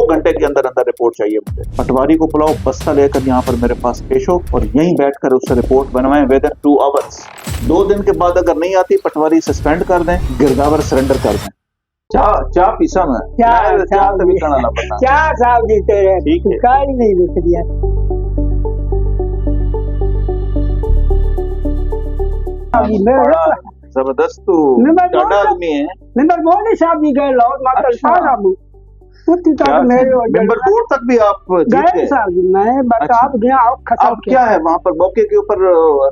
घंटे के अंदर अंदर रिपोर्ट चाहिए मुझे। पटवारी को बुलाओ, बस्ता लेकर यहाँ पर मेरे पास पेश हो और यहीं बैठकर उससे रिपोर्ट बनवाएं विद इन 2 आवर्स। 2 दिन के बाद अगर नहीं आती, पटवारी सस्पेंड कर दें, गिरदावर सरेंडर कर दें। चाह पीसा मैं चाह तभी करना पड़ता। चाह साहब जी तेरे ठीक है, काल नहीं रुक दिया। जबरदस्त तू टाटा आदमी है। मेंबर बोर्ड साहब जी गए लाहौर माता साहब उतनी तक मेरे मेंबर बोर्ड तक भी आप गए साहब जी। मैं बता आप गया अब क्या है वहाँ पर? मौके के ऊपर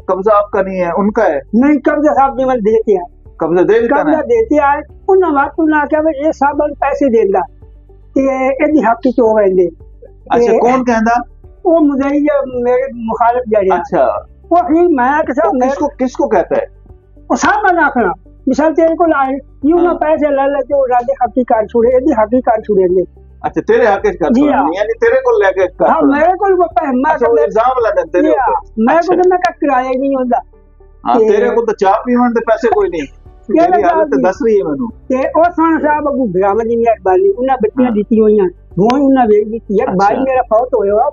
कब्जा आपका नहीं है, उनका है? नहीं, कब्जा साहब जी मैंने देते हैं, कब्जा दे देता कब्जा देते आए। उन्हें बात उन्हें आख्या भाई ये साहब पैसे देंदा ते एदी हक च हो वेंदे। अच्छा, कौन कहंदा? वो मुझे ये मेरे मुखालिफ जड़े। अच्छा, वो फिर मैं के साहब किसको कहता है? वो साहब बना आखना मिसाल तेरे को लाए यूं ना पैसे ले ले तो राधे हकी कार छुड़े एदी हकी कार छुड़ेंगे। अच्छा, तेरे हक कर जी हाँ। यानी तेरे को लेके कर। हां मेरे को वो मैं अच्छा, इल्जाम लगा तेरे ऊपर। मैं को तो मैं का किराया नहीं होता। हां, तेरे को तो चाह पीवन दे पैसे कोई नहीं। तेरी हालत दस रही है मैनू। ते ओ सोना साहब अगू ब्राह्मण जी मेहरबानी उन्हें बच्चियां दीती होईयां वो उन्हें वेच दी। एक भाई मेरा फौत होया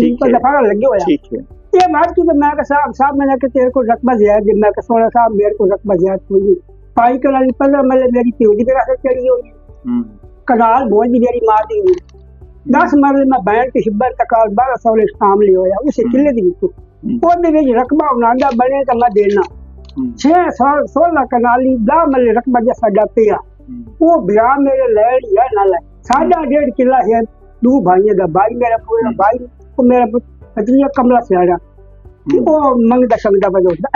इनको दफा लगे होया। ठीक है, ये बात की तो मैं का साहब मैंने कि तेरे को रकबा ज्यादा दे। मैं का सोना साहब मेरे को रकबा ज्यादा हुई पाई कनाली 15 मरले मेरी प्योदी पे रात चढ़ी हुई कनाल बोझ भी मेरी मां दी 10 मरले में बैठ के हिब्बर तकाल 1200 इस्लाम ले होया उसे किले दी तो वो दे विच रकबा उनांदा बने तो मैं देना 616 कनाली 10 मरले रकबा जैसा डपिया वो बिया मेरे लैड या ना ले 1.5 किला है। 2 भाइयों का भाई मेरा पूरा भाई को मेरा पत्नी कमला से आया वो मंगदा शंगदा बजोदा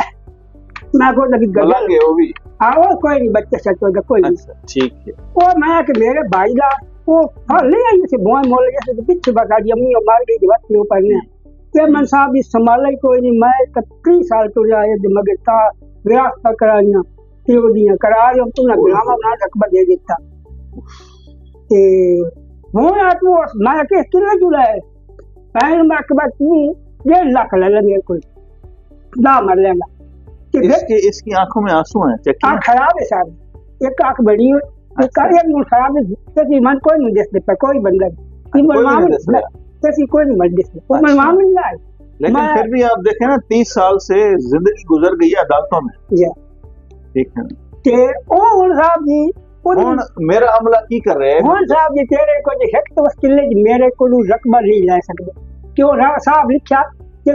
मैं को लगी गलत वो भी आओ कोई नहीं बच्चा सचो दा कोई नहीं। ठीक है, वो मैं कि मेरे भाई दा वो ले आई से बोय मोल जैसे पीछे बता दी अम्मी मार गई थी बच्चे ऊपर ने ये मन साहब भी संभाला ही कोई नहीं। मैं 30 साल तो आए मगर ता व्यवस्था कराइया तिवदियां करा रहे तुम ना ग्राम ना रकबा दे देता ते हूं यार वो मैं के किले जुलाए पैर में अकबर तू 1.5 लाख ले ले मेरे को दा मर लेगा। इसकी आंखों में आंसू हैं। आंख खराब है साहब, एक आंख बड़ी है एक आंख खराब है। जैसे मन कोई नहीं देख सकता कोई बंदा जैसी कोई नहीं मत देख सकता मनवाम नहीं आए। लेकिन फिर भी आप देखें ना 30 साल से जिंदगी गुजर गई है अदालतों में। ठीक है ते ओ साहब जी कौन मेरा अमला की कर रहे हैं? कौन साहब जी तेरे को जो हेक्ट वस किले मेरे को रकबा नहीं ले सकते क्यों साहब लिखा कि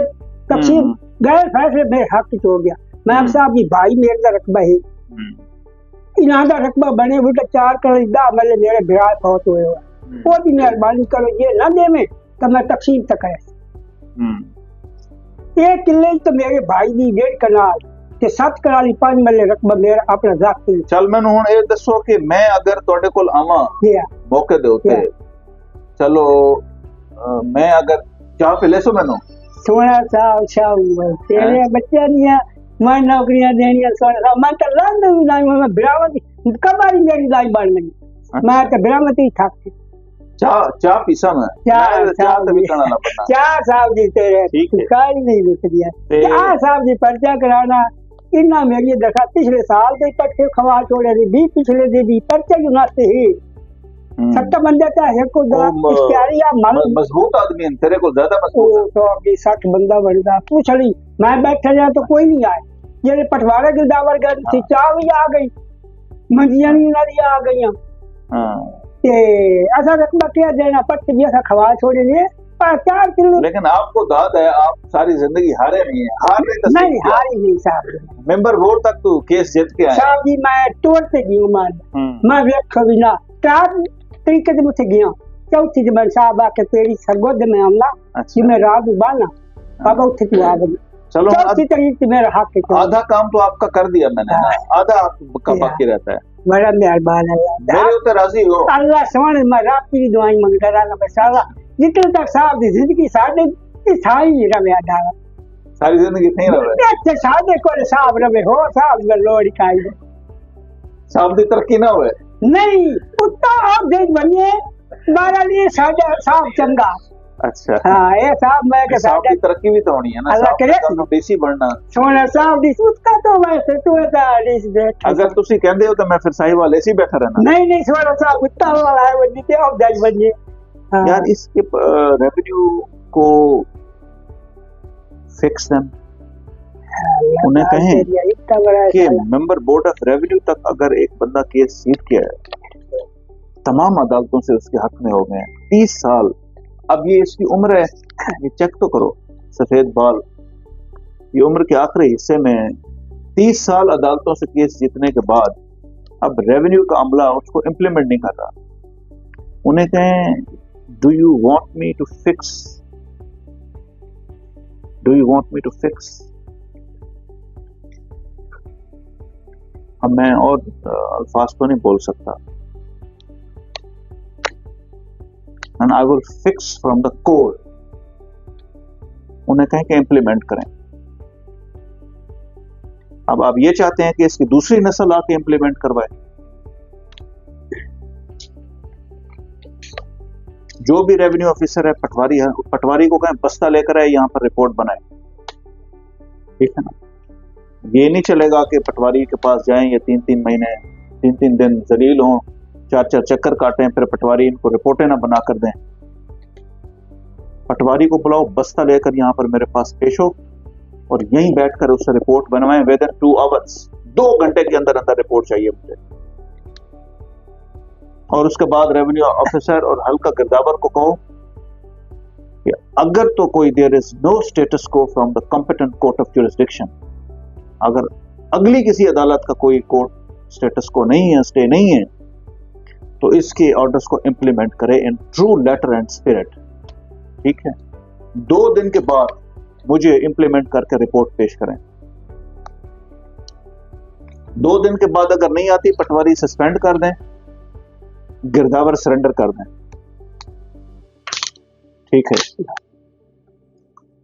तकसीम गैर फैसले में हक हो गया। मैं साहब जी भाई मेरे का रकबा है इना का रकबा बने हुए 4 करोड़ 10 मरले मेरे बिराज बहुत हुए वो भी मेहरबानी करो ये ना दे में तो मैं तकसीम तक है 1 किले तो मेरे भाई दी 1.5 कनाल ते 7 कनाली 5 मरले रकबा मेरा अपना जाती। चल मैनू हुण ये दसो कि मैं अगर तुहाडे कोल आवां मौके दे उत्ते चलो मैं अगर चाह पे ले सो मैनू सोना साहब शाहू तेरे बच्चे नहीं मैं नौकरियां देनी सोना साहब मैं तो लंद भी नहीं मैं बिरावत कबारी मेरी लाई बन गई मैं तो बिरावत ही था। चाह पीसा मैं चाह तभी करना ना पड़ता। चाह साहब जी तेरे काई नहीं रुक दिया। चाह साहब जी पर्चा कराना इन्ना मेरी देखा पिछले साल के पट्टे खवा छोड़े दी पिछले दे दी पर्चे क्यों नाते ही 7 बंदे चाहे को मजबूत आदमी है तेरे को ज्यादा मजबूत तो अभी 60 बंदा बनता पूछ ली मैं बैठा जाए तो कोई नहीं आए जेरे पटवारे के दावर गए थी चाह भी आ गई मंजियां भी आ गई ते ऐसा रकबा क्या देना पट्टे भी ऐसा खवा छोड़े लिए 4 किलो। लेकिन आपको दाद है आप सारी जिंदगी हारे नहीं है नहीं हारी नहीं साहब मेंबर बोर्ड तक तो केस जीत के आए साहब जी मैं टूर पे गई मैं देखो भी ना 4 तरीके से मुझे गया 4थी जब साहब आके तेरी सरगोद में आमला कि मैं रात उबालना बाबा उठे तू आ गई चलो 4थी तरीके से मेरा हक है। आधा काम तो आपका कर दिया मैंने आधा आपका बाकी रहता है। बड़ा मेहरबान है मेरे ऊपर राजी हो अल्लाह सोने मैं रात की दुआई मंगता रहा बेचारा जितने तक साहब की जिंदगी साढ़े सारी रवे डाला सारी जिंदगी नहीं रवे अच्छा साढ़े को साहब रवे हो साहब में लोड़ी खाई दे साहब की तरक्की ना हुए नहीं उत्ता आप देख बनिए 12 लिए साहब चंगा। अच्छा हाँ ये साहब मैं के साहब की तरक्की भी तो होनी है ना अल्लाह करे डीसी बनना सोना साहब दी उसका तो वैसे तो है डीसी देख अगर तुसी कहंदे हो तो मैं फिर साहिब वाले से बैठा रहना। नहीं सोना साहब उत्ता वाला है वो जीते अब जज बनिए हाँ, यार इसके रेवेन्यू को फिक्स देम, उन्हें कहें इतना बड़ा कि मेंबर बोर्ड ऑफ रेवेन्यू तक अगर एक बंदा केस जीत के है, तमाम अदालतों से उसके हक में हो गए 30 साल, अब ये इसकी उम्र है, ये चेक तो करो, सफेद बाल, ये उम्र के आखिरी हिस्से में 30 साल अदालतों से केस जीतने के बाद अब रेवेन्यू का अमला उसको इम्प्लीमेंट नहीं कर रहा। उन्हें कहें do you want me to fix, do you want me to fix. अब मैं और अल्फाज तो नहीं बोल सकता, and I will fix from the code. उन्हें कहें कि इम्प्लीमेंट करें। अब आप ये चाहते हैं कि इसकी दूसरी नस्ल आके इम्प्लीमेंट करवाए। जो भी रेवेन्यू ऑफिसर है, पटवारी को कहें बस्ता लेकर आए, यहां पर रिपोर्ट बनाए, ठीक है ना। ये नहीं चलेगा कि पटवारी के पास जाएं, ये 3-3 महीने 3-3 दिन जलील हों, 4-4 चक्कर काटें, फिर पटवारी इनको रिपोर्टें ना बना कर दें। पटवारी को बुलाओ, बस्ता लेकर यहां पर मेरे पास पेश हो और यहीं बैठकर उससे रिपोर्ट बनवाएं विद इन 2 आवर्स। 2 घंटे के अंदर अंदर रिपोर्ट चाहिए मुझे। और उसके बाद रेवेन्यू ऑफिसर और हल्का गिरदावर को कहो कि अगर तो कोई देयर इज नो स्टेटस को from the competent court of jurisdiction, अगर अगली किसी अदालत का कोई कोर्ट स्टेटस को नहीं है, स्टे नहीं है, तो इसके ऑर्डर्स को इंप्लीमेंट करें in true letter and spirit, ठीक है। 2 दिन के बाद मुझे इंप्लीमेंट करके रिपोर्ट पेश करें। 2 दिन के बाद अगर नहीं आती, पटवारी सस्पेंड कर दें, गिरदावर सरेंडर कर दें, ठीक है।